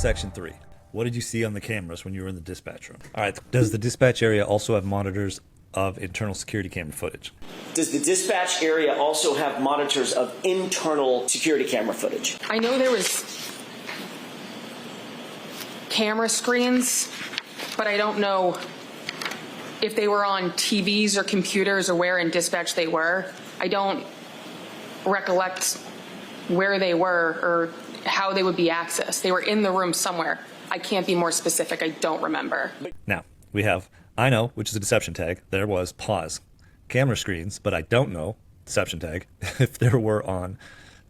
section 3. What did you see on the cameras when you were in the dispatch room? All right, does the dispatch area also have monitors of internal security camera footage? Does the dispatch area also have monitors of internal security camera footage? I know there was camera screens, but I don't know if they were on TVs or computers or where in dispatch they were. I don't recollect where they were or how they would be accessed. They were in the room somewhere. I can't be more specific. I don't remember. Now, we have I know, which is a deception tag. There was pause. Camera screens, but I don't know, deception tag, if there were on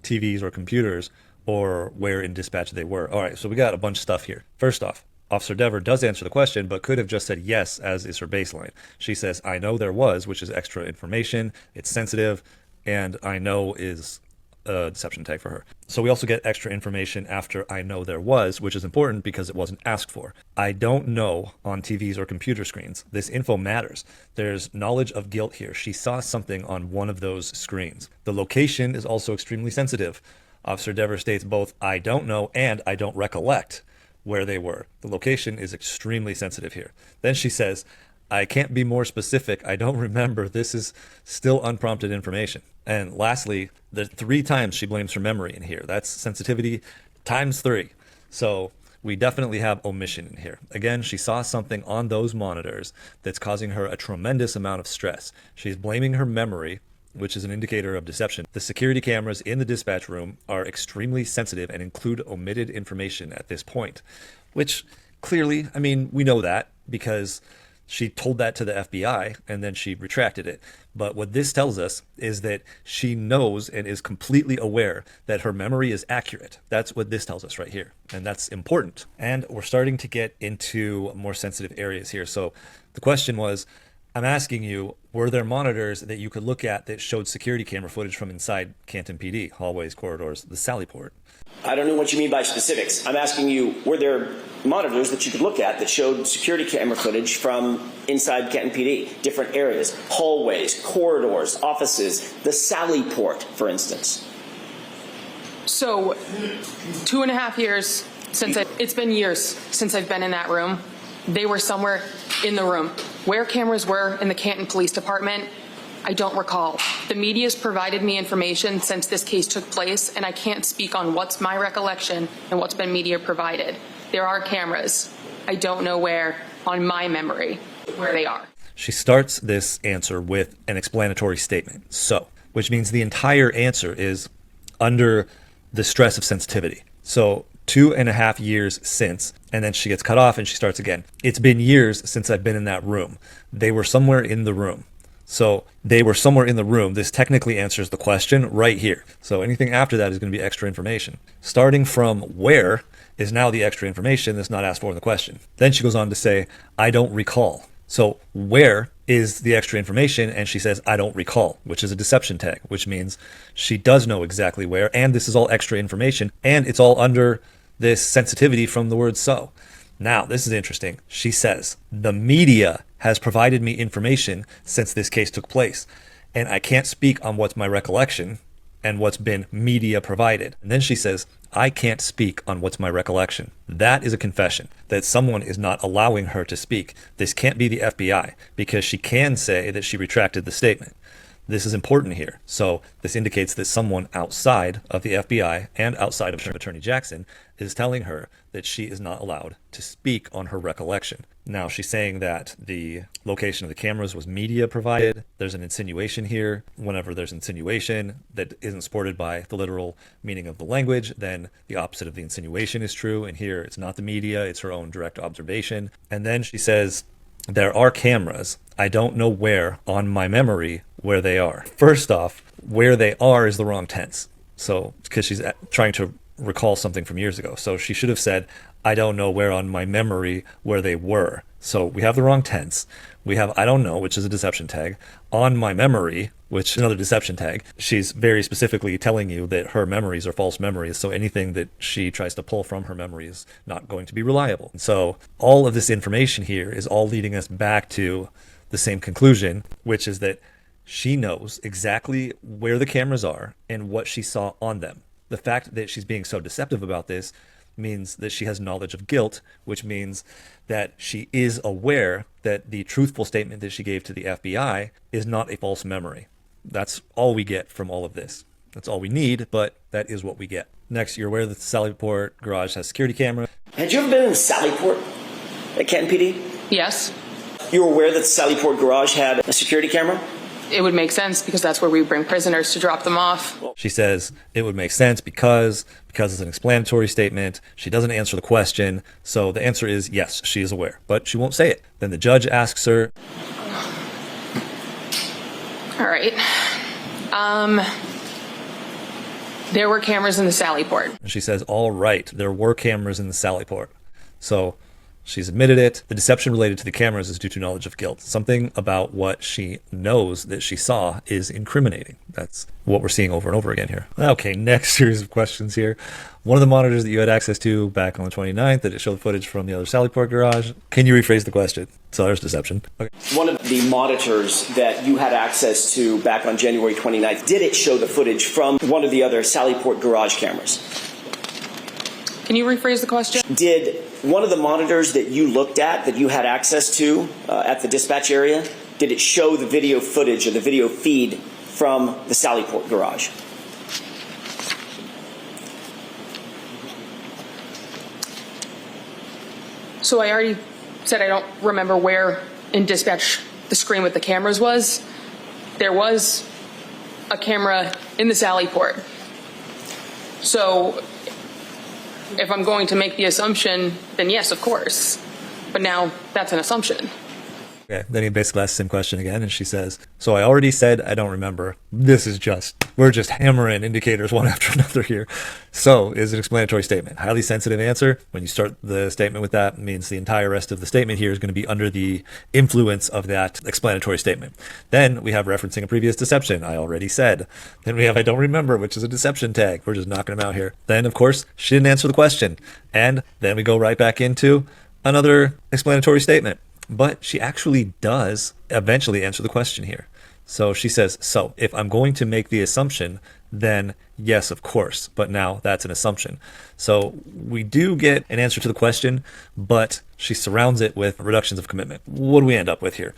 TVs or computers or where in dispatch they were. All right, so we got a bunch of stuff here. First off, Officer Dever does answer the question, but could have just said yes, as is her baseline. She says, I know there was, which is extra information. It's sensitive, and I know is a deception tag for her. So we also get extra information after I know there was, which is important because it wasn't asked for. I don't know on TVs or computer screens. This info matters. There's knowledge of guilt here. She saw something on one of those screens. The location is also extremely sensitive. Officer Dever states both I don't know and I don't recollect where they were. The location is extremely sensitive here. Then she says, I can't be more specific. I don't remember. This is still unprompted information. And lastly, the 3 times she blames her memory in here. That's sensitivity times 3. So we definitely have omission in here. Again, she saw something on those monitors that's causing her a tremendous amount of stress. She's blaming her memory, which is an indicator of deception. The security cameras in the dispatch room are extremely sensitive and include omitted information at this point, which clearly, I mean, we know that because she told that to the FBI and then she retracted it. But what this tells us is that she knows and is completely aware that her memory is accurate. That's what this tells us right here. And that's important. And we're starting to get into more sensitive areas here. So the question was, I'm asking you, were there monitors that you could look at that showed security camera footage from inside Canton PD, hallways, corridors, the Sallyport? I don't know what you mean by specifics. I'm asking you, were there monitors that you could look at that showed security camera footage from inside Canton PD, different areas, hallways, corridors, offices, the Sallyport, for instance? So 2.5 years since it's been years since I've been in that room. They were somewhere in the room. Where cameras were in the Canton Police Department, I don't recall. The media's provided me information since this case took place, and I can't speak on what's my recollection and what's been media provided. There are cameras. I don't know where on my memory where they are. She starts this answer with an explanatory statement, so, which means the entire answer is under the stress of sensitivity. So 2.5 years since, and then she gets cut off and she starts again. It's been years since I've been in that room. They were somewhere in the room. So they were somewhere in the room. This technically answers the question right here. So anything after that is going to be extra information. Starting from where is now the extra information that's not asked for in the question. Then she goes on to say, I don't recall. So where is the extra information? And she says, I don't recall, which is a deception tag, which means she does know exactly where. And this is all extra information. And it's all under this sensitivity from the word so. Now, this is interesting. She says, the media has provided me information since this case took place, and I can't speak on what's my recollection and what's been media provided. And then she says, I can't speak on what's my recollection. That is a confession that someone is not allowing her to speak. This can't be the FBI because she can say that she retracted the statement. This is important here. So this indicates that someone outside of the FBI and outside of Attorney Jackson is telling her that she is not allowed to speak on her recollection. Now, she's saying that the location of the cameras was media provided. There's an insinuation here. Whenever there's insinuation that isn't supported by the literal meaning of the language, then the opposite of the insinuation is true. And here it's not the media, it's her own direct observation. And then she says, there are cameras. I don't know where on my memory where they are. First off, where they are is the wrong tense. So, because she's trying to recall something from years ago. So she should have said, I don't know where on my memory where they were. So we have the wrong tense. We have I don't know, which is a deception tag. On my memory, which is another deception tag. She's very specifically telling you that her memories are false memories. So anything that she tries to pull from her memory is not going to be reliable. So all of this information here is all leading us back to the same conclusion, which is that she knows exactly where the cameras are and what she saw on them. The fact that she's being so deceptive about this means that she has knowledge of guilt, which means that she is aware that the truthful statement that she gave to the FBI is not a false memory. That's all we get from all of this. That's all we need, but that is what we get. Next, you're aware that the Sallyport garage has security camera. Had you ever been in Sallyport at Canton PD? Yes, You were aware that the Sallyport garage had a security camera? it would make sense because that's where we bring prisoners to drop them off. She says it would make sense because it's an explanatory statement. She doesn't answer the question. So the answer is yes, she is aware, but she won't say it. Then the judge asks her, All right. There were cameras in the Sallyport. and she says, all right, there were cameras in the Sallyport. So she's admitted it. The deception related to the cameras is due to knowledge of guilt. Something about what she knows that she saw is incriminating. That's what we're seeing over and over again here. Okay, next series of questions here. One of the monitors that you had access to back on the 29th, did it show the footage from the other Sallyport garage? Can you rephrase the question? So there's deception. Okay. One of the monitors that you had access to back on January 29th, did it show the footage from one of the other Sallyport garage cameras? Can you rephrase the question? Did one of the monitors that you looked at, that you had access to at the dispatch area, did it show the video footage or the video feed from the Sallyport garage? So I already said I don't remember where in dispatch the screen with the cameras was. There was a camera in the Sallyport. So if I'm going to make the assumption, then yes, of course. But now that's an assumption. Okay, then he basically asks the same question again, and she says, so I already said I don't remember. We're just hammering indicators one after another here. So is an explanatory statement. Highly sensitive answer. When you start the statement with that, it means the entire rest of the statement here is going to be under the influence of that explanatory statement. Then we have referencing a previous deception. I already said. Then we have I don't remember, which is a deception tag. We're just knocking them out here. Then, of course, she didn't answer the question. And then we go right back into another explanatory statement. But she actually does eventually answer the question here. So she says, so if I'm going to make the assumption, then yes, of course. But now that's an assumption. So we do get an answer to the question, but she surrounds it with reductions of commitment. What do we end up with here?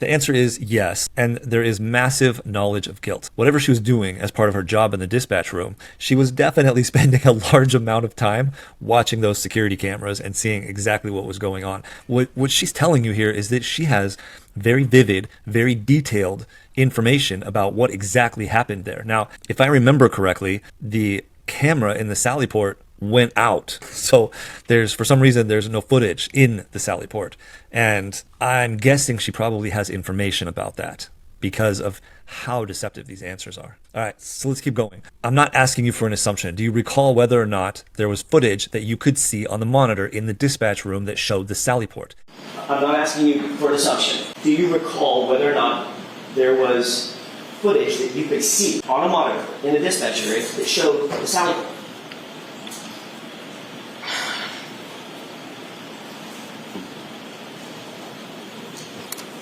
The answer is yes, and there is massive knowledge of guilt. Whatever she was doing as part of her job in the dispatch room, she was definitely spending a large amount of time watching those security cameras and seeing exactly what was going on. What she's telling you here is that she has very vivid, very detailed information about what exactly happened there. Now, if I remember correctly, the camera in the Sallyport went out. So for some reason, there's no footage in the Sallyport. And I'm guessing she probably has information about that because of how deceptive these answers are. All right, so let's keep going. I'm not asking you for an assumption. Do you recall whether or not there was footage that you could see on the monitor in the dispatch room that showed the Sallyport? I'm not asking you for an assumption. Do you recall whether or not there was footage that you could see on a monitor in the dispatch area that showed the Sallyport?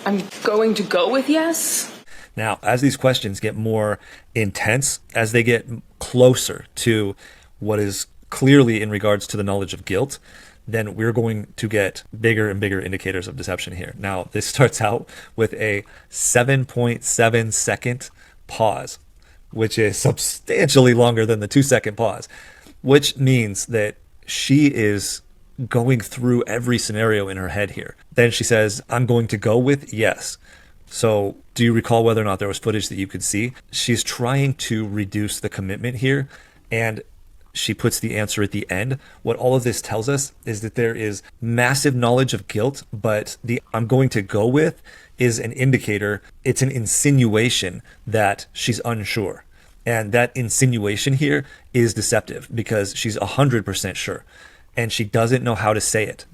I'm going to go with yes. Now, as these questions get more intense, as they get closer to what is clearly in regards to the knowledge of guilt, then we're going to get bigger and bigger indicators of deception here. Now, this starts out with a 7.7 second pause, which is substantially longer than the 2-second pause, which means that she is going through every scenario in her head here. Then she says, I'm going to go with yes. So do you recall whether or not there was footage that you could see? She's trying to reduce the commitment here, and she puts the answer at the end. What all of this tells us is that there is massive knowledge of guilt, but the I'm going to go with is an indicator. It's an insinuation that she's unsure. And that insinuation here is deceptive because she's 100% sure. And she doesn't know how to say it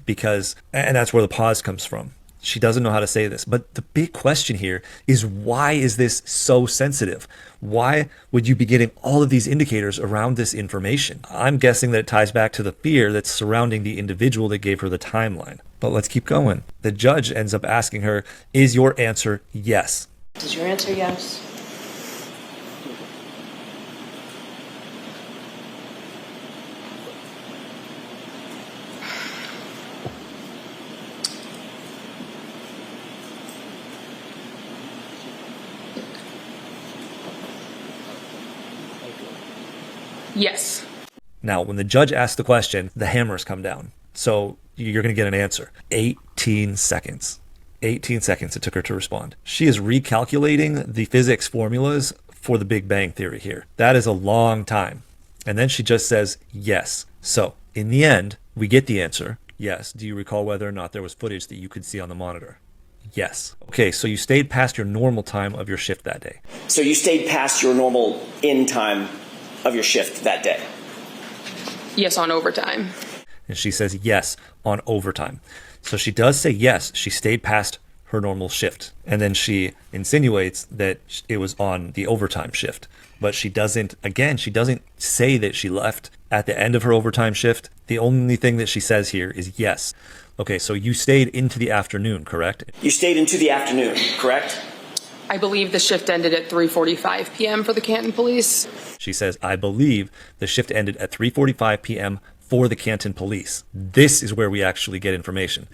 and that's where the pause comes from. She doesn't know how to say this. But the big question here is, why is this so sensitive? Why would you be getting all of these indicators around this information? I'm guessing that it ties back to the fear that's surrounding the individual that gave her the timeline. But let's keep going. The judge ends up asking her, is your answer yes? Is your answer yes? Yes. Now, when the judge asks the question, the hammers come down. So you're going to get an answer. 18 seconds. 18 seconds it took her to respond. She is recalculating the physics formulas for the Big Bang Theory here. That is a long time. And then she just says, yes. So in the end, we get the answer. Yes. Do you recall whether or not there was footage that you could see on the monitor? Yes. Okay, so you stayed past your normal time of your shift that day. So you stayed past your normal in time of your shift that day? Yes, on overtime. And she says yes on overtime. So she does say yes, she stayed past her normal shift. And then she insinuates that it was on the overtime shift. But she doesn't say that she left at the end of her overtime shift. The only thing that she says here is yes. Okay, so you stayed into the afternoon, correct? You stayed into the afternoon, correct? I believe the shift ended at 3:45 p.m. for the Canton Police. She says, I believe the shift ended at 3:45 p.m. for the Canton Police. This is where we actually get information.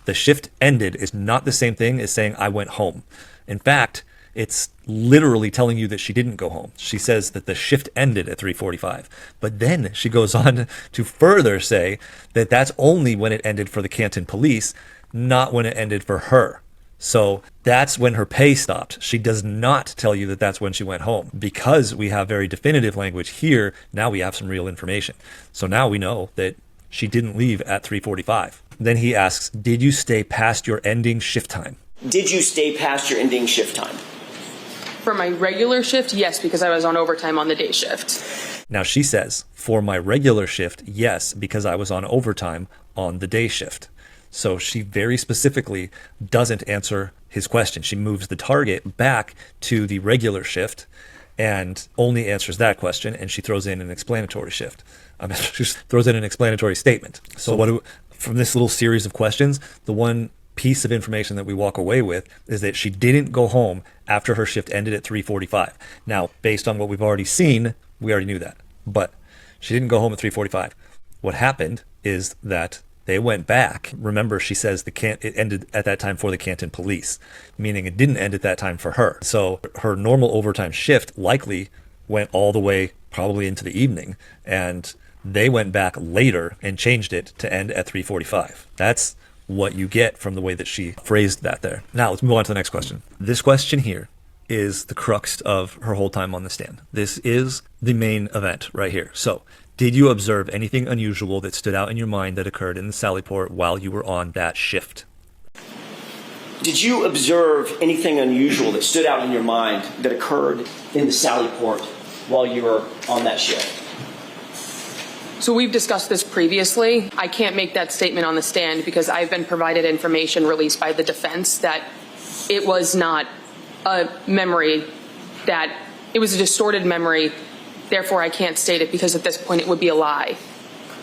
The shift ended is not the same thing as saying I went home. In fact, it's literally telling you that she didn't go home. She says that the shift ended at 3:45. But then she goes on to further say that that's only when it ended for the Canton Police, not when it ended for her. So that's when her pay stopped. She does not tell you that that's when she went home. Because we have very definitive language here, now we have some real information. So now we know that she didn't leave at 3:45. Then he asks, did you stay past your ending shift time? Did you stay past your ending shift time? For my regular shift, yes, because I was on overtime on the day shift. Now she says, for my regular shift, yes, because I was on overtime on the day shift. So she very specifically doesn't answer his question. She moves the target back to the regular shift and only answers that question, and she throws in an explanatory shift. She throws in an explanatory statement. So from this little series of questions, the one piece of information that we walk away with is that she didn't go home after her shift ended at 3:45. Now, based on what we've already seen, we already knew that. But she didn't go home at 3:45. What happened is that they went back. Remember, she says it ended at that time for the Canton Police, meaning it didn't end at that time for her. So her normal overtime shift likely went all the way probably into the evening, and they went back later and changed it to end at 3:45. That's what you get from the way that she phrased that there. Now let's move on to the next question. This question here is the crux of her whole time on the stand. This is the main event right here. So, did you observe anything unusual that stood out in your mind that occurred in the Sallyport while you were on that shift? Did you observe anything unusual that stood out in your mind that occurred in the Sallyport while you were on that shift? So we've discussed this previously. I can't make that statement on the stand because I've been provided information released by the defense that it was not a memory, that it was a distorted memory. Therefore, I can't state it because at this point it would be a lie.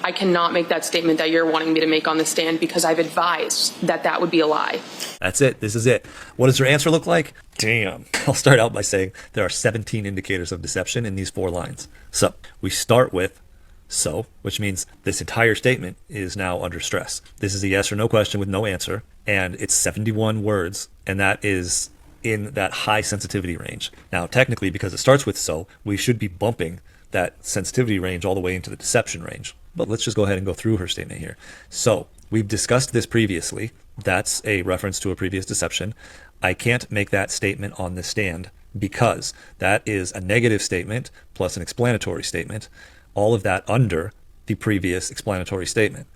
I cannot make that statement that you're wanting me to make on the stand because I've advised that that would be a lie. That's it. This is it. What does her answer look like? Damn. I'll start out by saying there are 17 indicators of deception in these 4 lines. So we start with so, which means this entire statement is now under stress. This is a yes or no question with no answer, and it's 71 words, and that is in that high sensitivity range. Now, technically, because it starts with so, we should be bumping that sensitivity range all the way into the deception range. But let's just go ahead and go through her statement here. So, we've discussed this previously. That's a reference to a previous deception. I can't make that statement on the stand because that is a negative statement plus an explanatory statement. All of that under the previous explanatory statement.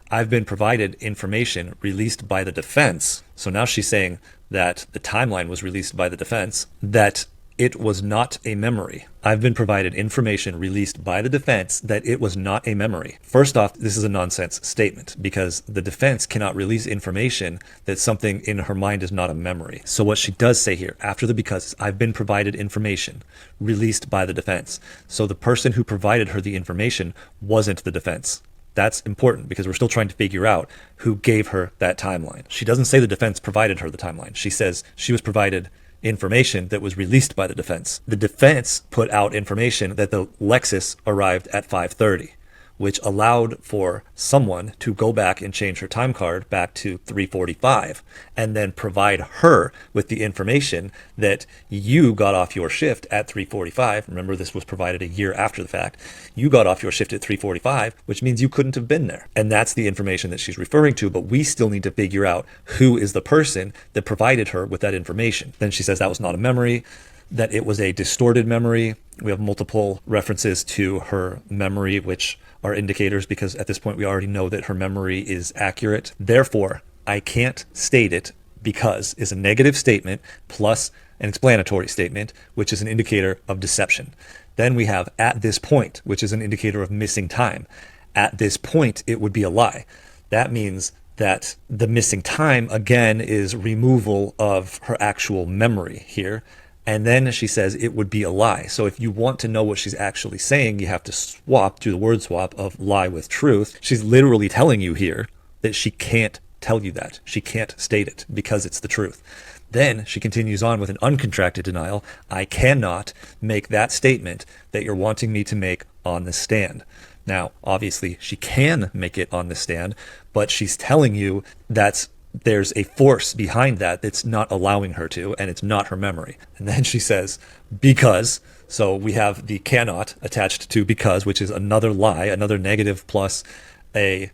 I've been provided information released by the defense. So now she's saying that the timeline was released by the defense, that it was not a memory. I've been provided information released by the defense that it was not a memory. First off, this is a nonsense statement because the defense cannot release information that something in her mind is not a memory. So what she does say here, after the because, I've been provided information released by the defense. So the person who provided her the information wasn't the defense. That's important because we're still trying to figure out who gave her that timeline. She doesn't say the defense provided her the timeline. She says she was provided information that was released by the defense. The defense put out information that the Lexus arrived at 5:30. which allowed for someone to go back and change her time card back to 3:45 and then provide her with the information that you got off your shift at 3:45. Remember, this was provided a year after the fact. You got off your shift at 3:45, which means you couldn't have been there. And that's the information that she's referring to, but we still need to figure out who is the person that provided her with that information. Then she says that was not a memory, that it was a distorted memory. We have multiple references to her memory, which are indicators, because at this point we already know that her memory is accurate. Therefore, I can't state it because is a negative statement plus an explanatory statement, which is an indicator of deception. Then we have at this point, which is an indicator of missing time. At this point, it would be a lie. That means that the missing time, again, is removal of her actual memory here. And then she says it would be a lie. So if you want to know what she's actually saying, you have to swap, do the word swap of lie with truth. She's literally telling you here that she can't tell you that. She can't state it because it's the truth. Then she continues on with an uncontracted denial. I cannot make that statement that you're wanting me to make on the stand. Now, obviously, she can make it on the stand, but she's telling you that there's a force behind that that's not allowing her to, and it's not her memory. And then she says, because, so we have the cannot attached to because, which is another lie, another negative plus a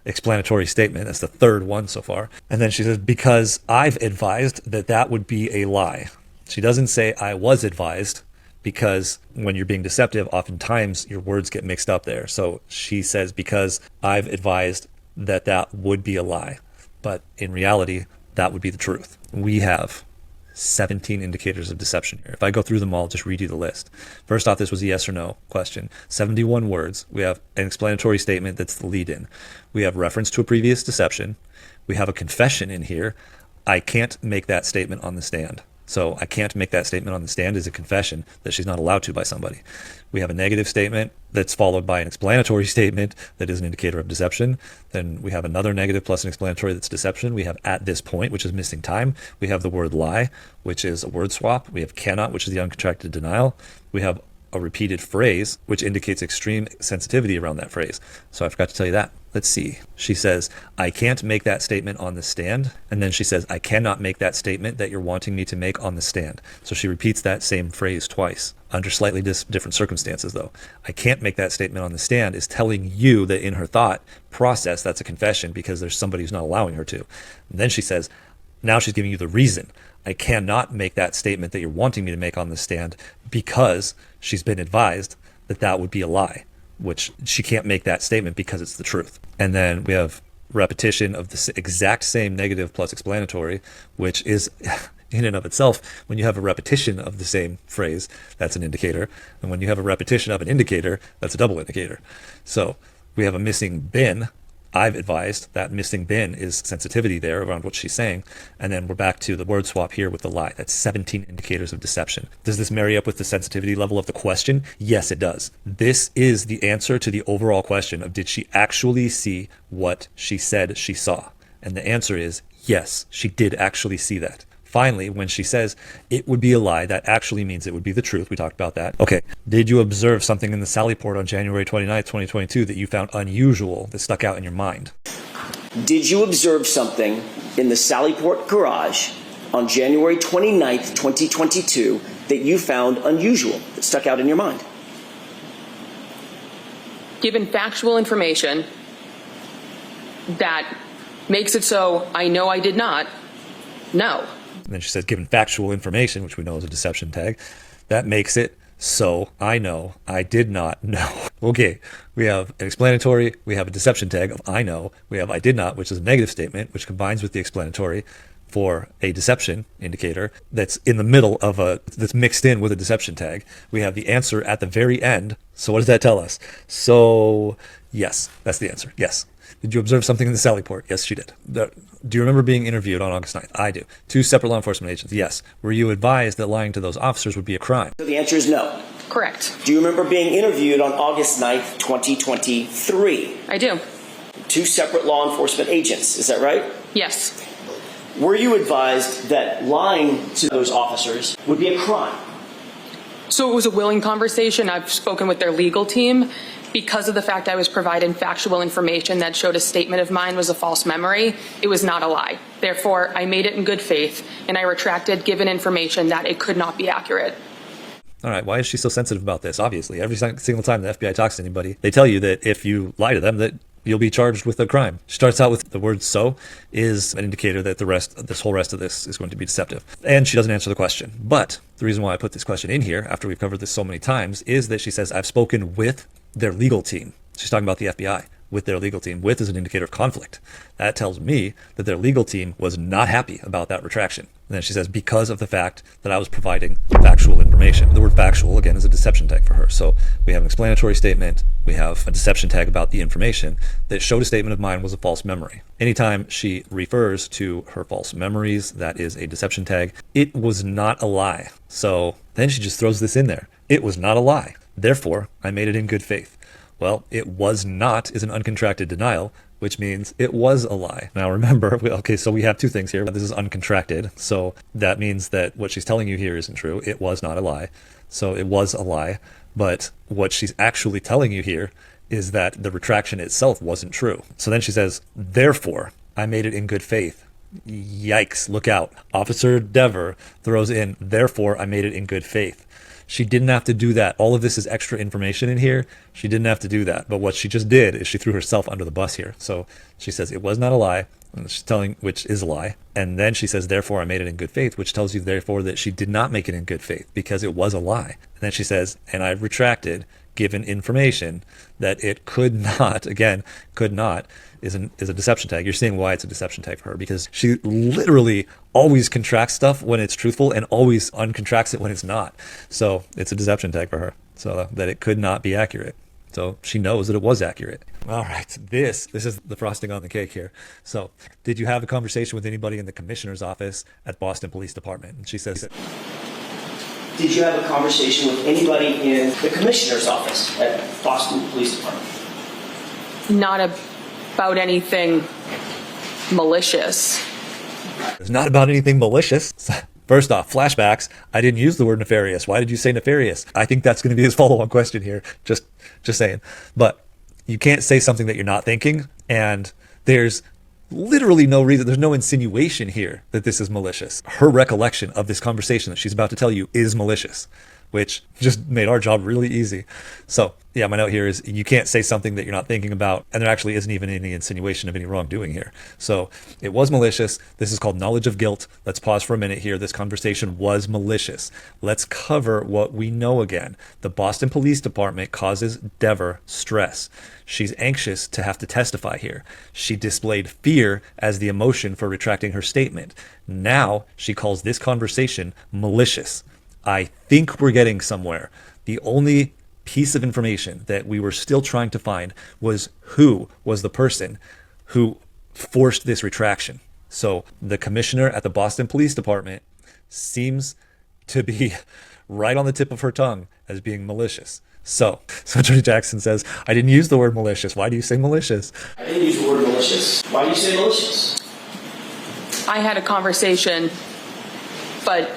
explanatory statement. That's the third one so far. And then she says, because I've advised that that would be a lie. She doesn't say I was advised, because when you're being deceptive, oftentimes your words get mixed up there. So she says, because I've advised that that would be a lie. But in reality, that would be the truth. We have 17 indicators of deception here. If I go through them all, just read you the list. First off, this was a yes or no question. 71 words. We have an explanatory statement that's the lead in. We have reference to a previous deception. We have a confession in here. I can't make that statement on the stand. So I can't make that statement on the stand is a confession that she's not allowed to by somebody. We have a negative statement that's followed by an explanatory statement that is an indicator of deception. Then we have another negative plus an explanatory that's deception. We have at this point, which is missing time. We have the word lie, which is a word swap. We have cannot, which is the uncontracted denial. We have a repeated phrase, which indicates extreme sensitivity around that phrase. So I forgot to tell you that. Let's see. She says, I can't make that statement on the stand. And then she says, I cannot make that statement that you're wanting me to make on the stand. So she repeats that same phrase twice under slightly different circumstances, though. I can't make that statement on the stand is telling you that in her thought process, that's a confession because there's somebody who's not allowing her to. And then she says, now she's giving you the reason. I cannot make that statement that you're wanting me to make on the stand because she's been advised that that would be a lie, which she can't make that statement because it's the truth. And then we have repetition of the exact same negative plus explanatory, which is in and of itself, when you have a repetition of the same phrase, that's an indicator. And when you have a repetition of an indicator, that's a double indicator. So we have a missing bin. I've advised that missing bin is sensitivity there around what she's saying. And then we're back to the word swap here with the lie. That's 17 indicators of deception. Does this marry up with the sensitivity level of the question? Yes, it does. This is the answer to the overall question of did she actually see what she said she saw? And the answer is yes, she did actually see that. Finally, when she says it would be a lie, that actually means it would be the truth. We talked about that. Okay. Did you observe something in the Sallyport on January 29th, 2022 that you found unusual that stuck out in your mind? Did you observe something in the Sallyport garage on January 29th, 2022 that you found unusual that stuck out in your mind? Given factual information that makes it so I know I did not, no. And then she says, given factual information, which we know is a deception tag, that makes it so I know I did not know. Okay, we have an explanatory, we have a deception tag of I know, we have I did not, which is a negative statement, which combines with the explanatory for a deception indicator that's in the middle of that's mixed in with a deception tag. We have the answer at the very end. So what does that tell us? So yes, that's the answer. Yes. Did you observe something in the Sallyport? Yes, she did. Do you remember being interviewed on August 9th? I do. 2 separate law enforcement agents? Yes. Were you advised that lying to those officers would be a crime? So the answer is no. Correct. Do you remember being interviewed on August 9th, 2023? I do. 2 separate law enforcement agents, is that right? Yes. Were you advised that lying to those officers would be a crime? So it was a willing conversation. I've spoken with their legal team, Because of the fact I was provided factual information that showed a statement of mine was a false memory, it was not a lie. Therefore, I made it in good faith, and I retracted given information that it could not be accurate. All right, why is she so sensitive about this? Obviously, every single time the FBI talks to anybody, they tell you that if you lie to them, that you'll be charged with a crime. She starts out with the word "so" is an indicator that this whole rest of this is going to be deceptive. And she doesn't answer the question. But the reason why I put this question in here, after we've covered this so many times, is that she says, I've spoken with their legal team. She's talking about the FBI. With their legal team. With is an indicator of conflict. That tells me that their legal team was not happy about that retraction. And then she says, because of the fact that I was providing factual information. The word factual, again, is a deception tag for her. So we have an explanatory statement. We have a deception tag about the information that showed a statement of mine was a false memory. Anytime she refers to her false memories, that is a deception tag. It was not a lie. So then she just throws this in there. It was not a lie. Therefore, I made it in good faith. Well, it was not is an uncontracted denial, which means it was a lie. Now remember, okay, so we have two things here. This is uncontracted, so that means that what she's telling you here isn't true. It was not a lie. So it was a lie. But what she's actually telling you here is that the retraction itself wasn't true. So then she says, therefore, I made it in good faith. Yikes, look out. Officer Dever throws in, therefore, I made it in good faith. She didn't have to do that. All of this is extra information in here. She didn't have to do that. But what she just did is she threw herself under the bus here. So she says it was not a lie, she's telling, which is a lie. And then she says, therefore, I made it in good faith, which tells you, therefore, that she did not make it in good faith because it was a lie. And then she says, and I retracted given information that it could not, again, could not, is a deception tag. You're seeing why it's a deception tag for her, because she literally always contracts stuff when it's truthful and always uncontracts it when it's not. So it's a deception tag for her, so that it could not be accurate. So she knows that it was accurate. All right, this is the frosting on the cake here. So did you have a conversation with anybody in the commissioner's office at Boston Police Department? And she says, did you have a conversation with anybody in the commissioner's office at Boston Police Department? Not about anything malicious. It's not about anything malicious. First off, flashbacks. I didn't use the word nefarious. Why did you say nefarious? I think that's going to be his follow-on question here. Just saying. But you can't say something that you're not thinking, and there's literally no reason, there's no insinuation here that this is malicious. Her recollection of this conversation that she's about to tell you is malicious, which just made our job really easy. So yeah, my note here is you can't say something that you're not thinking about, and there actually isn't even any insinuation of any wrongdoing here. So it was malicious. This is called knowledge of guilt. Let's pause for a minute here. This conversation was malicious. Let's cover what we know again. The Boston Police Department causes Dever stress. She's anxious to have to testify here. She displayed fear as the emotion for retracting her statement. Now she calls this conversation malicious. I think we're getting somewhere. The only piece of information that we were still trying to find was who was the person who forced this retraction. So the commissioner at the Boston Police Department seems to be right on the tip of her tongue as being malicious. So Attorney Jackson says, I didn't use the word malicious. Why do you say malicious? I didn't use the word malicious. Why do you say malicious? I had a conversation, but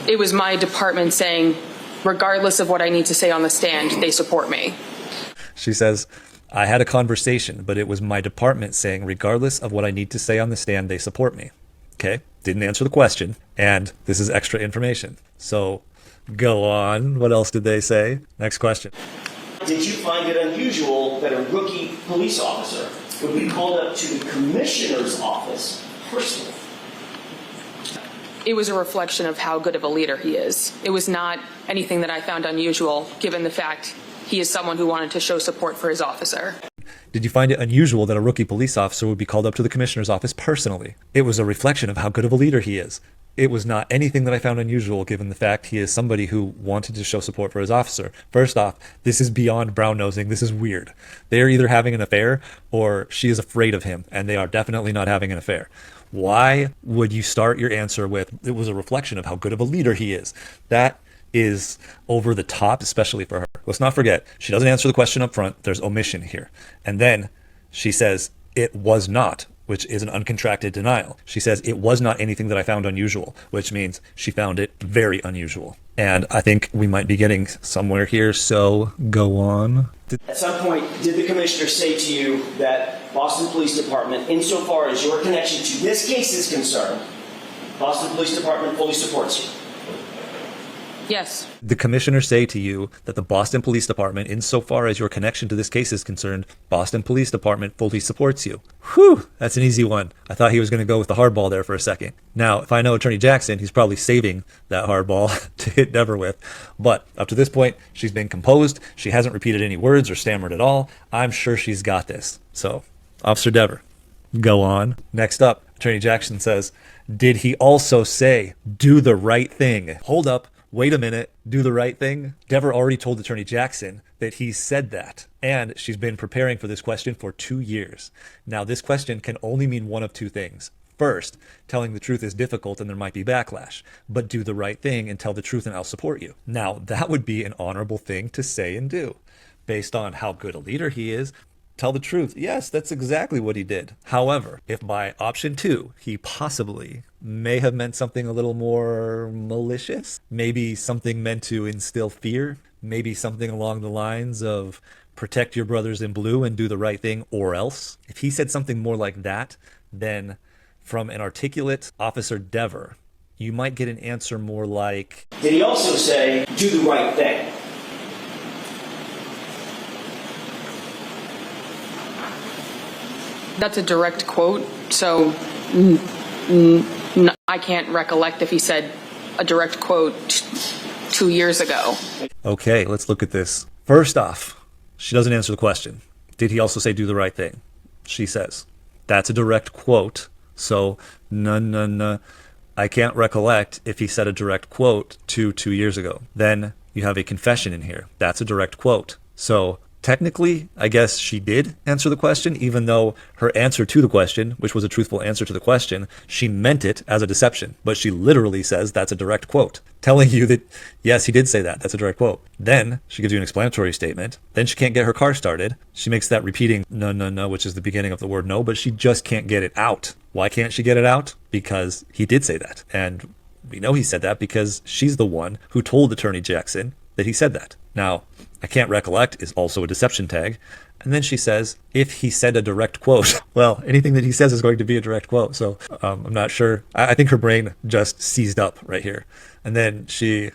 it was my department saying, regardless of what I need to say on the stand, they support me. She says, I had a conversation, but it was my department saying, regardless of what I need to say on the stand, they support me. Okay, didn't answer the question, and this is extra information. So go on. What else did they say? Next question. Did you find it unusual that a rookie police officer would be called up to the commissioner's office personally? It was a reflection of how good of a leader he is. It was not anything that I found unusual, given the fact he is someone who wanted to show support for his officer. Did you find it unusual that a rookie police officer would be called up to the commissioner's office personally? It was a reflection of how good of a leader he is. It was not anything that I found unusual, given the fact he is somebody who wanted to show support for his officer. First off, this is beyond brown-nosing. This is weird. They are either having an affair or she is afraid of him, and they are definitely not having an affair. Why would you start your answer with, it was a reflection of how good of a leader he is? That is over the top, especially for her. Let's not forget, she doesn't answer the question up front. There's omission here. And then she says, it was not which is an uncontracted denial. She says, it was not anything that I found unusual, which means she found it very unusual. And I think we might be getting somewhere here, so go on. At some point, did the commissioner say to you that Boston Police Department, insofar as your connection to this case is concerned, Boston Police Department fully supports you? Yes. The commissioner say to you that the Boston Police Department, insofar as your connection to this case is concerned, Boston Police Department fully supports you. Whew, that's an easy one. I thought he was going to go with the hardball there for a second. Now, if I know Attorney Jackson, he's probably saving that hardball to hit Dever with. But up to this point, she's been composed. She hasn't repeated any words or stammered at all. I'm sure she's got this. So, Officer Dever, go on. Next up, Attorney Jackson says, did he also say, do the right thing? Hold up. Wait a minute, do the right thing? Dever already told Attorney Jackson that he said that, and she's been preparing for this question for 2 years. Now, this question can only mean one of two things. First, telling the truth is difficult and there might be backlash, but do the right thing and tell the truth and I'll support you. Now, that would be an honorable thing to say and do. Based on how good a leader he is, tell the truth. Yes, that's exactly what he did. However, if by option 2, he possibly may have meant something a little more malicious, maybe something meant to instill fear, maybe something along the lines of protect your brothers in blue and do the right thing or else. If he said something more like that, then from an articulate Officer Dever, you might get an answer more like, did he also say, do the right thing? That's a direct quote, so I can't recollect if he said a direct quote 2 years ago. Okay, let's look at this. First off, she doesn't answer the question. Did he also say do the right thing? She says, that's a direct quote, so no. I can't recollect if he said a direct quote 2 years ago. Then you have a confession in here. That's a direct quote. So technically, I guess she did answer the question, even though her answer to the question, which was a truthful answer to the question, she meant it as a deception. But she literally says that's a direct quote, telling you that, yes, he did say that. That's a direct quote. Then she gives you an explanatory statement. Then she can't get her car started. She makes that repeating no, which is the beginning of the word no, but she just can't get it out. Why can't she get it out? Because he did say that. And we know he said that because she's the one who told Attorney Jackson that he said that. Now, I can't recollect is also a deception tag. And then she says, if he said a direct quote, well, anything that he says is going to be a direct quote. So I'm not sure. I think her brain just seized up right here. And then she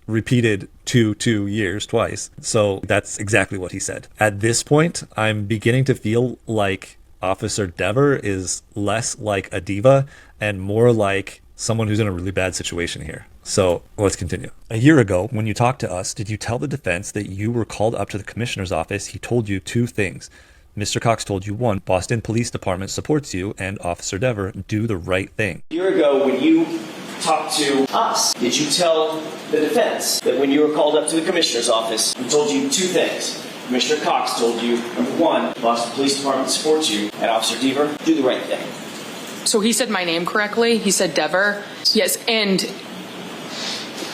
repeated 2 years twice. So that's exactly what he said. At this point, I'm beginning to feel like Officer Dever is less like a diva and more like someone who's in a really bad situation here. So let's continue. A year ago, when you talked to us, did you tell the defense that you were called up to the commissioner's office? He told you 2 things. Mr. Cox told you 1, Boston Police Department supports you, and Officer Dever, do the right thing. A year ago, when you talked to us, did you tell the defense that when you were called up to the commissioner's office, he told you 2 things? Commissioner Cox told you, number 1, Boston Police Department supports you, and Officer Dever, do the right thing. So he said my name correctly. He said Dever. Yes, and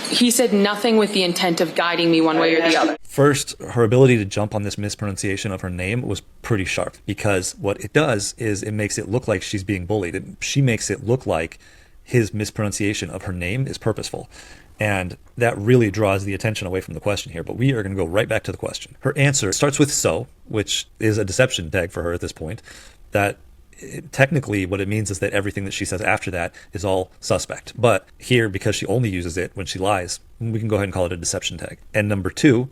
he said nothing with the intent of guiding me one way or the other. First, her ability to jump on this mispronunciation of her name was pretty sharp, because what it does is it makes it look like she's being bullied. She makes it look like his mispronunciation of her name is purposeful. And that really draws the attention away from the question here. But we are going to go right back to the question. Her answer starts with so, which is a deception tag for her at this point. That technically what it means is that everything that she says after that is all suspect. But here, because she only uses it when she lies, we can go ahead and call it a deception tag. And number 2,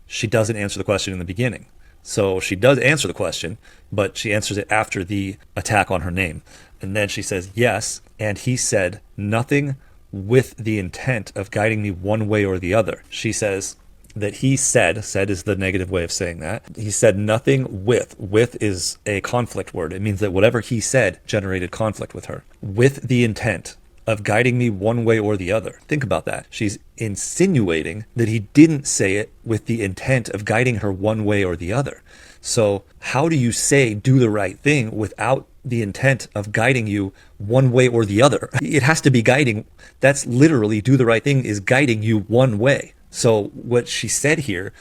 she doesn't answer the question in the beginning. So she does answer the question, but she answers it after the attack on her name. And then she says, yes, and he said nothing with the intent of guiding me one way or the other. She says that he said is the negative way of saying that. He said nothing with. With is a conflict word. It means that whatever he said generated conflict with her. With the intent of guiding me one way or the other. Think about that. She's insinuating that he didn't say it with the intent of guiding her one way or the other. So how do you say do the right thing without the intent of guiding you one way or the other? It has to be guiding. That's literally do the right thing is guiding you one way. So what she said here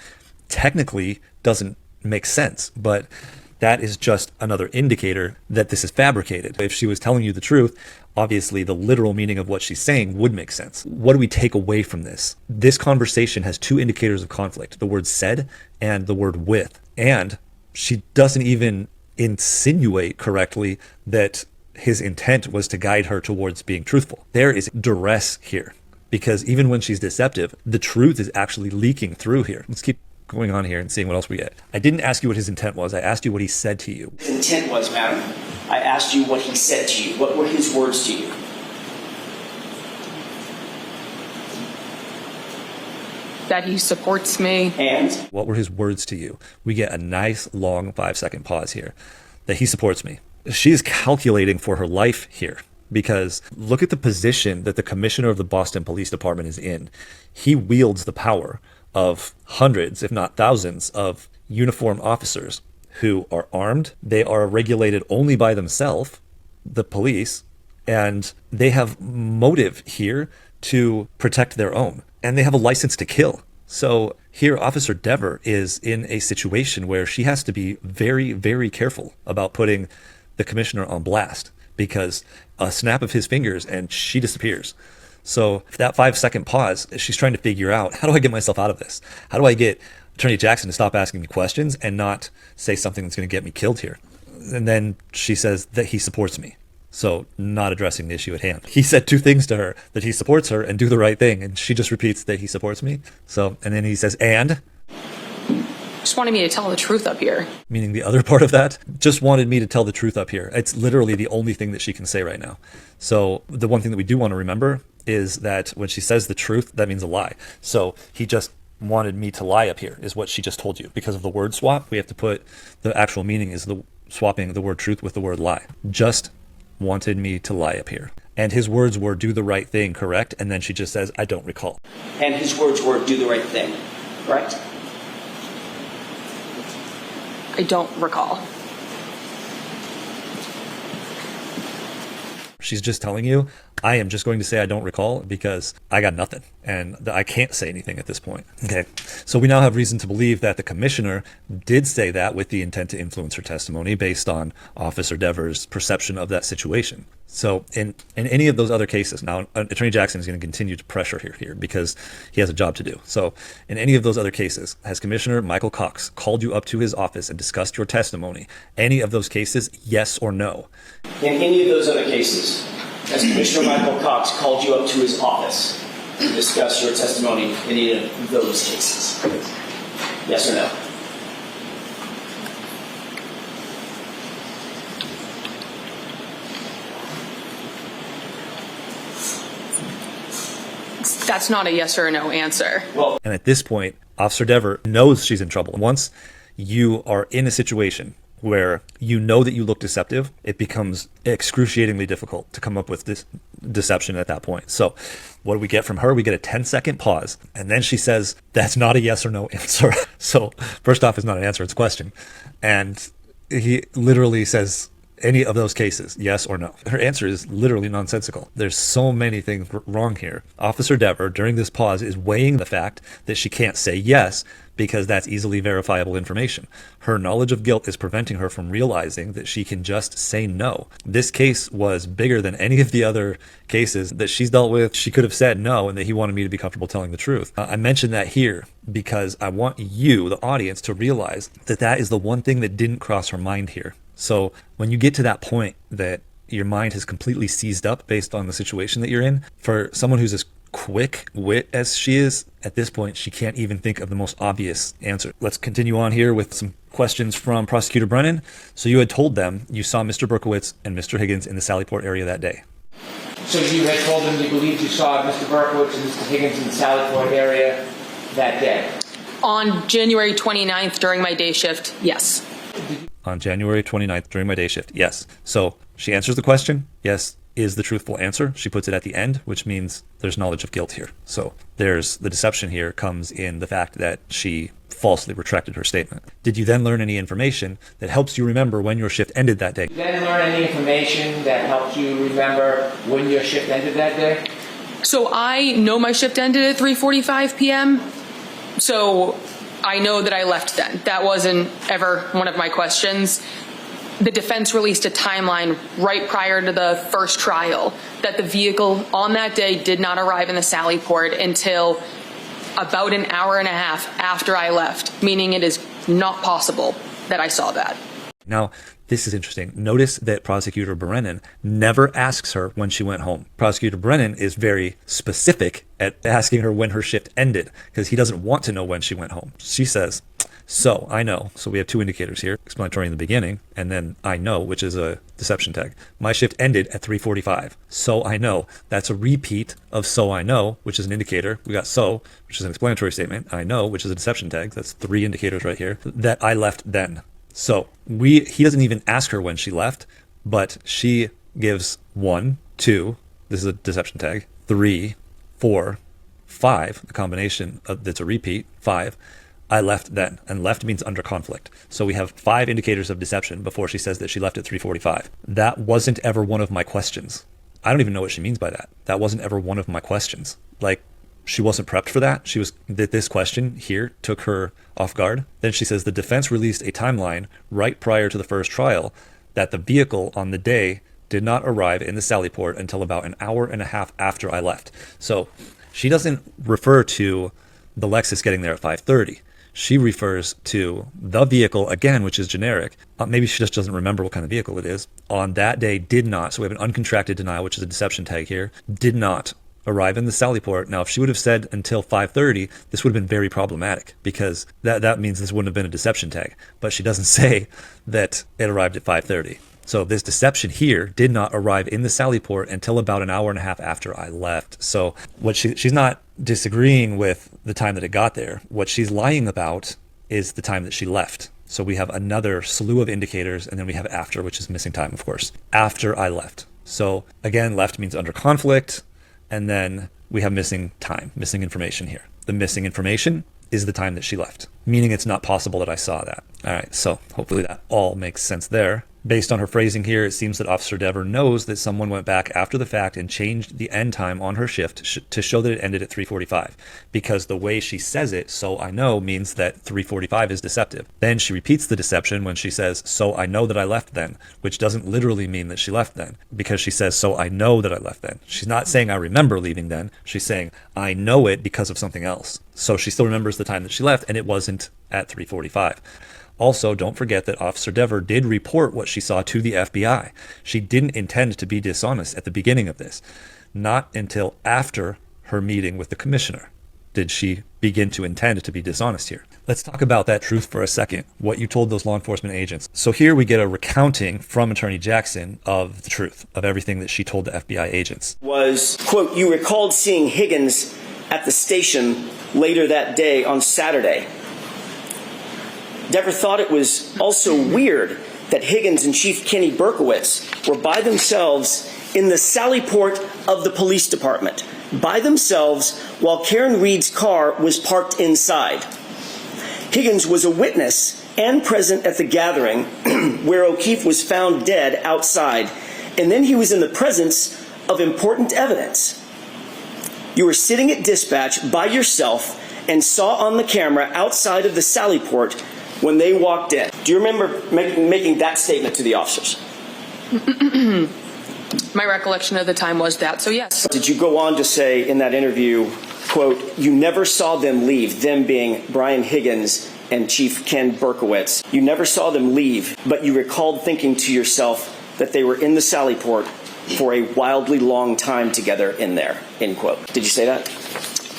technically doesn't make sense, but that is just another indicator that this is fabricated. If she was telling you the truth, obviously the literal meaning of what she's saying would make sense. What do we take away from this? This conversation has two indicators of conflict, the word said and the word with. And she doesn't even insinuate correctly that his intent was to guide her towards being truthful. There is duress here, because even when she's deceptive, the truth is actually leaking through here. Let's keep going on here and seeing what else we get. I didn't ask you what his intent was. I asked you what he said to you. His intent was, madam, I asked you what he said to you. What were his words to you? That he supports me. And? What were his words to you? We get a nice long 5-second pause here. That he supports me. She is calculating for her life here, because look at the position that the commissioner of the Boston Police Department is in. He wields the power of hundreds, if not thousands, of uniformed officers who are armed. They are regulated only by themselves, the police, and they have motive here to protect their own. And they have a license to kill. So here, Officer Dever is in a situation where she has to be very, very careful about putting the commissioner on blast, because a snap of his fingers and she disappears. So that 5-second pause, she's trying to figure out, how do I get myself out of this? How do I get Attorney Jackson to stop asking me questions and not say something that's going to get me killed here? And then she says that he supports me. So not addressing the issue at hand. He said two things to her, that he supports her and do the right thing. And she just repeats that he supports me. So, and then he says, and? Just wanted me to tell the truth up here. Meaning the other part of that, just wanted me to tell the truth up here. It's literally the only thing that she can say right now. So the one thing that we do want to remember is that when she says the truth, that means a lie. So he just wanted me to lie up here, is what she just told you. Because of the word swap, we have to put the actual meaning is the swapping the word truth with the word lie. Just wanted me to lie up here. And his words were, do the right thing, correct? And then she just says, I don't recall. And his words were, do the right thing, correct? I don't recall. She's just telling you, I am just going to say I don't recall because I got nothing and I can't say anything at this point. Okay, so we now have reason to believe that the commissioner did say that with the intent to influence her testimony based on Officer Dever's perception of that situation. So in any of those other cases, now Attorney Jackson is going to continue to pressure here because he has a job to do. So in any of those other cases, has Commissioner Michael Cox called you up to his office and discussed your testimony? Any of those cases, yes or no? In any of those other cases, has Commissioner Michael Cox called you up to his office to discuss your testimony in any of those cases? Yes or no? That's not a yes or a no answer. Well, and at this point, Officer Dever knows she's in trouble. Once you are in a situation where you know that you look deceptive, it becomes excruciatingly difficult to come up with this deception at that point. So what do we get from her? We get a 10-second pause. And then she says, that's not a yes or no answer. So first off, it's not an answer, it's a question. And he literally says, any of those cases, yes or no? Her answer is literally nonsensical. There's so many things wrong here. Officer Dever, during this pause, is weighing the fact that she can't say yes because that's easily verifiable information. Her knowledge of guilt is preventing her from realizing that she can just say no. This case was bigger than any of the other cases that she's dealt with. She could have said no and that he wanted me to be comfortable telling the truth. I mentioned that here because I want you, the audience, to realize that that is the one thing that didn't cross her mind here. So when you get to that point that your mind has completely seized up based on the situation that you're in, for someone who's as quick wit as she is, at this point, she can't even think of the most obvious answer. Let's continue on here with some questions from Prosecutor Brennan. So you had told them you saw Mr. Berkowitz and Mr. Higgins in the Sallyport area that day. So you had told them you believed you saw Mr. Berkowitz and Mr. Higgins in the Sallyport area that day? On January 29th during my day shift, yes. On January 29th during my day shift, yes. So she answers the question, yes is the truthful answer. She puts it at the end, which means there's knowledge of guilt here. So there's the deception here comes in the fact that she falsely retracted her statement. Did you then learn any information that helps you remember when your shift ended that day? Did you then learn any information that helped you remember when your shift ended that day? So I know my shift ended at 3:45 p.m. So I know that I left then. That wasn't ever one of my questions. The defense released a timeline right prior to the first trial that the vehicle on that day did not arrive in the Sallyport until about an hour and a half after I left, meaning it is not possible that I saw that. Now, this is interesting. Notice that Prosecutor Brennan never asks her when she went home. Prosecutor Brennan is very specific at asking her when her shift ended because he doesn't want to know when she went home. She says, so I know. So we have two indicators here, explanatory in the beginning, and then I know, which is a deception tag. My shift ended at 3:45. So I know. That's a repeat of so I know, which is an indicator. We got so, which is an explanatory statement. I know, which is a deception tag. That's three indicators right here that I left then. So he doesn't even ask her when she left, but she gives 1, 2, this is a deception tag, 3, 4, 5, the combination of that's a repeat, 5, I left then, and left means under conflict. So we have 5 indicators of deception before she says that she left at 3:45. That wasn't ever one of my questions. I don't even know what she means by that. That wasn't ever one of my questions. Like, she wasn't prepped for that. This question here took her off guard. Then she says the defense released a timeline right prior to the first trial that the vehicle on the day did not arrive in the Sallyport until about an hour and a half after I left. So she doesn't refer to the Lexus getting there at 5:30. She refers to the vehicle again, which is generic. Maybe she just doesn't remember what kind of vehicle it is. On that day did not. So we have an uncontracted denial, which is a deception tag here. Did not arrive in the Sallyport. Now, if she would have said until 5:30, this would have been very problematic because that means this wouldn't have been a deception tag. But she doesn't say that it arrived at 5:30. So this deception here did not arrive in the Sallyport until about an hour and a half after I left. So what she's not disagreeing with the time that it got there. What she's lying about is the time that she left. So we have another slew of indicators, and then we have after, which is missing time, of course. After I left. So again, left means under conflict. And then we have missing time, missing information here. The missing information is the time that she left, meaning it's not possible that I saw that. All right, so hopefully that all makes sense there. Based on her phrasing here, it seems that Officer Dever knows that someone went back after the fact and changed the end time on her shift to show that it ended at 3:45, because the way she says it, so I know, means that 3:45 is deceptive. Then she repeats the deception when she says, so I know that I left then, which doesn't literally mean that she left then, because she says, so I know that I left then. She's not saying I remember leaving then. She's saying I know it because of something else. So she still remembers the time that she left, and it wasn't at 3:45. Also, don't forget that Officer Dever did report what she saw to the FBI. She didn't intend to be dishonest at the beginning of this. Not until after her meeting with the commissioner did she begin to intend to be dishonest here. Let's talk about that truth for a second, what you told those law enforcement agents. So here we get a recounting from Attorney Jackson of the truth, of everything that she told the FBI agents. Was, quote, you recalled seeing Higgins at the station later that day on Saturday. Dever thought it was also weird that Higgins and Chief Kenny Berkowitz were by themselves in the Sallyport of the police department, by themselves while Karen Reed's car was parked inside. Higgins was a witness and present at the gathering where O'Keefe was found dead outside, and then he was in the presence of important evidence. You were sitting at dispatch by yourself and saw on the camera outside of the Sallyport when they walked in. Do you remember making that statement to the officers? My recollection of the time was that, so yes. Did you go on to say in that interview, quote, you never saw them leave, them being Brian Higgins and Chief Ken Berkowitz. You never saw them leave, but you recalled thinking to yourself that they were in the Sallyport for a wildly long time together in there, end quote. Did you say that?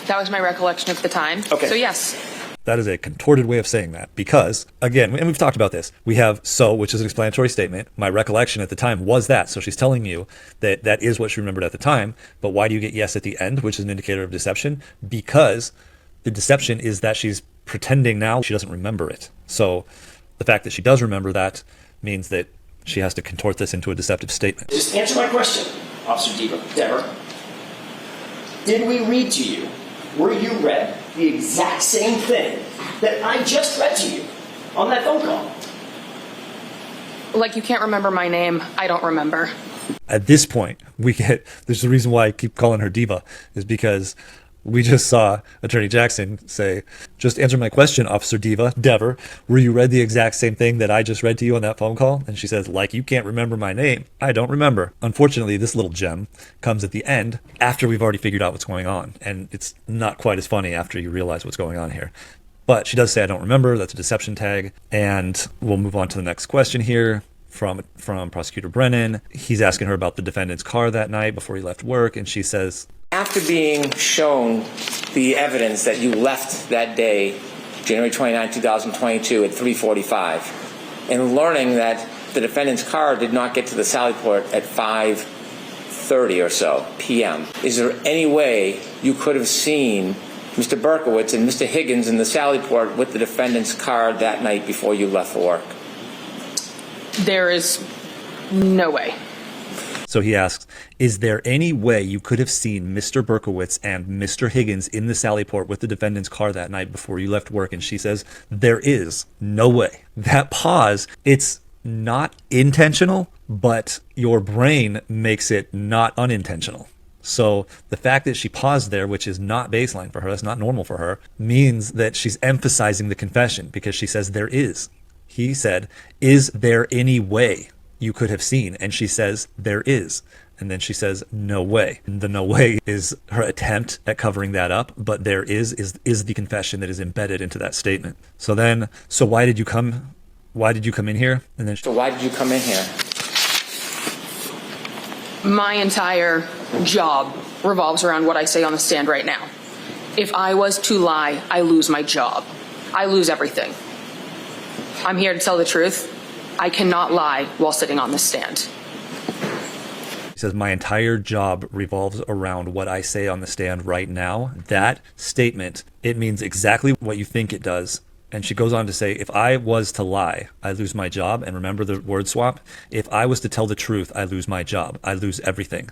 That was my recollection of the time. Okay. So yes. That is a contorted way of saying that because, again, and we've talked about this, we have so, which is an explanatory statement. My recollection at the time was that. So she's telling you that that is what she remembered at the time. But why do you get yes at the end, which is an indicator of deception? Because the deception is that she's pretending now she doesn't remember it. So the fact that she does remember that means that she has to contort this into a deceptive statement. Just answer my question, Officer Dever. Did we read to you, were you read the exact same thing that I just read to you on that phone call? Like you can't remember my name, I don't remember. At this point, there's the reason why I keep calling her Diva, is because We just saw Attorney Jackson say, just answer my question, Officer Dever. Were you read the exact same thing that I just read to you on that phone call? And she says, like, you can't remember my name. I don't remember. Unfortunately, this little gem comes at the end after we've already figured out what's going on. And it's not quite as funny after you realize what's going on here. But she does say, I don't remember. That's a deception tag. And we'll move on to the next question here from Prosecutor Brennan. He's asking her about the defendant's car that night before he left work. And she says, after being shown the evidence that you left that day, January 29, 2022 at 3:45, and learning that the defendant's car did not get to the Sallyport at 5:30 or so p.m., is there any way you could have seen Mr. Berkowitz and Mr. Higgins in the Sallyport with the defendant's car that night before you left for work? There is no way. so he asks, is there any way you could have seen Mr. Berkowitz and Mr. Higgins in the Sallyport with the defendant's car that night before you left work? And she says, there is no way. That pause, it's not intentional, but your brain makes it not unintentional. So the fact that she paused there, which is not baseline for her, that's not normal for her, means that she's emphasizing the confession because she says there is. He said, is there any way you could have seen? And she says, there is. And then she says, no way. And the no way is her attempt at covering that up, but there is the confession that is embedded into that statement. So then, why did you come in here? And then So why did you come in here? My entire job revolves around what I say on the stand right now. If I was to lie, I lose my job. I lose everything. I'm here to tell the truth. I cannot lie while sitting on the stand. He says, my entire job revolves around what I say on the stand right now. That statement, it means exactly what you think it does. And she goes on to say, if I was to lie, I lose my job. And remember the word swap? If I was to tell the truth, I lose my job. I lose everything.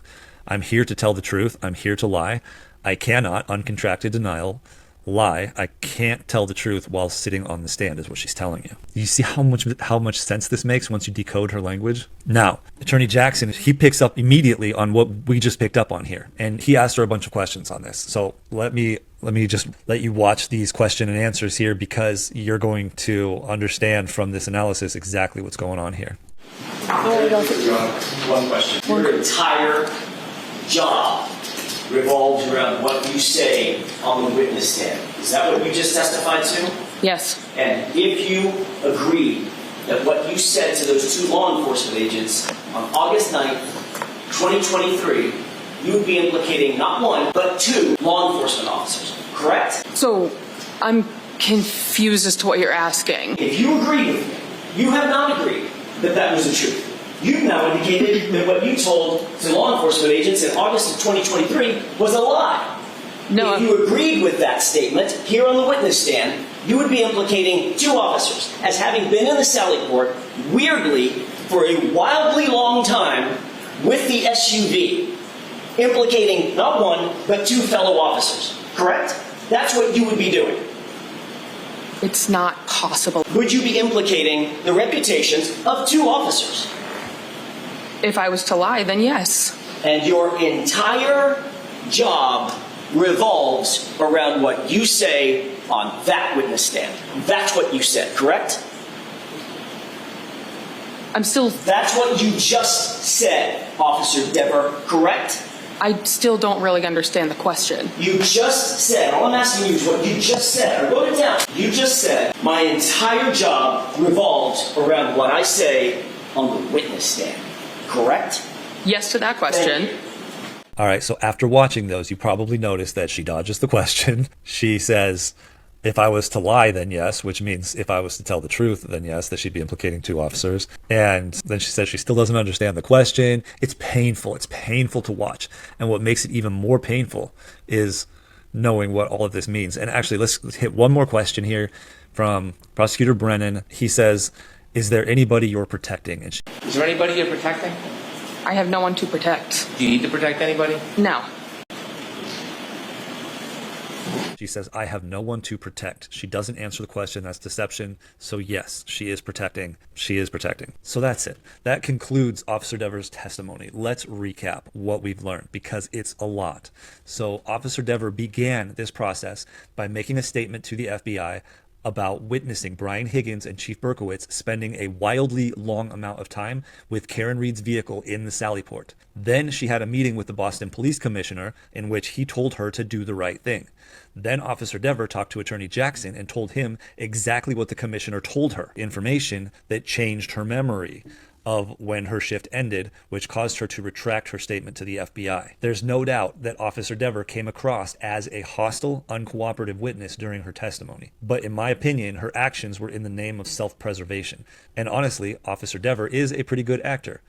I'm here to tell the truth. I'm here to lie. I cannot, uncontracted denial, lie. I can't tell the truth while sitting on the stand is what she's telling you. You see how much sense this makes once you decode her language? Now, Attorney Jackson, he picks up immediately on what we just picked up on here. And he asked her a bunch of questions on this. So let me just let you watch these question and answers here because you're going to understand from this analysis exactly what's going on here. One question. Your entire job revolves around what you say on the witness stand. Is that what you just testified to? Yes. And if you agree that what you said to those two law enforcement agents on August 9th, 2023, you would be implicating not one, but two law enforcement officers, correct? So I'm confused as to what you're asking. If you agree with me, you have not agreed that that was the truth. You've now indicated that what you told to law enforcement agents in August of 2023 was a lie. No. If you agreed with that statement here on the witness stand, you would be implicating two officers as having been in the Sallyport, weirdly, for a wildly long time with the SUV, implicating not one, but two fellow officers, correct? That's what you would be doing. It's not possible. Would you be implicating the reputations of two officers? If I was to lie, then yes. And your entire job revolves around what you say on that witness stand. That's what you said, correct? That's what you just said, Officer Dever, correct? I still don't really understand the question. You just said, all I'm asking you is what you just said. I wrote it down. You just said, my entire job revolves around what I say on the witness stand. Correct? Yes to that question. All right, so after watching those, you probably noticed that she dodges the question. She says, if I was to lie, then yes, which means if I was to tell the truth, then yes, that she'd be implicating two officers. And then she says she still doesn't understand the question. It's painful. It's painful to watch. And what makes it even more painful is knowing what all of this means. And actually, let's hit one more question here from Prosecutor Brennan. He says, is there anybody you're protecting? And Is there anybody you're protecting? I have no one to protect. Do you need to protect anybody? No. She says, I have no one to protect. She doesn't answer the question. That's deception. So yes, she is protecting. She is protecting. So that's it. That concludes Officer Dever's testimony. Let's recap what we've learned because it's a lot. So Officer Dever began this process by making a statement to the FBI about witnessing Brian Higgins and Chief Berkowitz spending a wildly long amount of time with Karen Reed's vehicle in the Sallyport. Then she had a meeting with the Boston Police Commissioner in which he told her to do the right thing. Then Officer Dever talked to Attorney Jackson and told him exactly what the commissioner told her, information that changed her memory of when her shift ended, which caused her to retract her statement to the FBI. There's no doubt that Officer Dever came across as a hostile, uncooperative witness during her testimony. But in my opinion, her actions were in the name of self-preservation. And honestly, Officer Dever is a pretty good actor.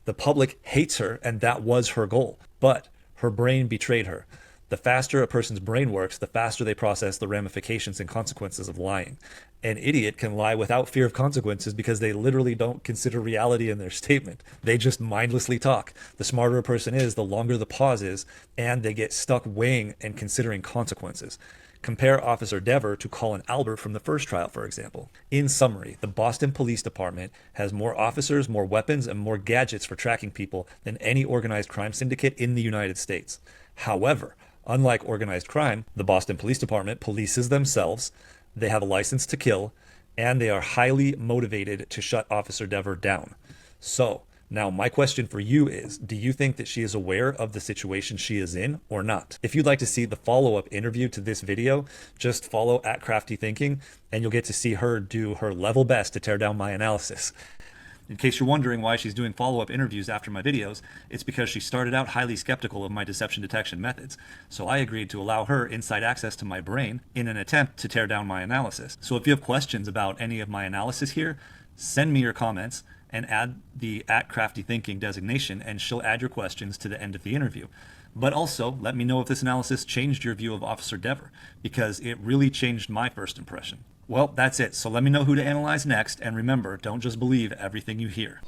The public hates her, and that was her goal. But her brain betrayed her. The faster a person's brain works, the faster they process the ramifications and consequences of lying. An idiot can lie without fear of consequences because they literally don't consider reality in their statement. They just mindlessly talk. The smarter a person is, the longer the pause is, and they get stuck weighing and considering consequences. Compare Officer Dever to Colin Albert from the first trial, for example. In summary, the Boston Police Department has more officers, more weapons, and more gadgets for tracking people than any organized crime syndicate in the United States. However, unlike organized crime, the Boston Police Department polices themselves, they have a license to kill, and they are highly motivated to shut Officer Dever down. So, now my question for you is, do you think that she is aware of the situation she is in or not? If you'd like to see the follow-up interview to this video, just follow @CraftyThinking, and you'll get to see her do her level best to tear down my analysis. In case you're wondering why she's doing follow-up interviews after my videos, it's because she started out highly skeptical of my deception detection methods. So I agreed to allow her inside access to my brain in an attempt to tear down my analysis. So if you have questions about any of my analysis here, send me your comments and add the @CraftyThinking designation, and she'll add your questions to the end of the interview. But also, let me know if this analysis changed your view of Officer Dever, because it really changed my first impression. Well, that's it. So let me know who to analyze next, and remember, don't just believe everything you hear.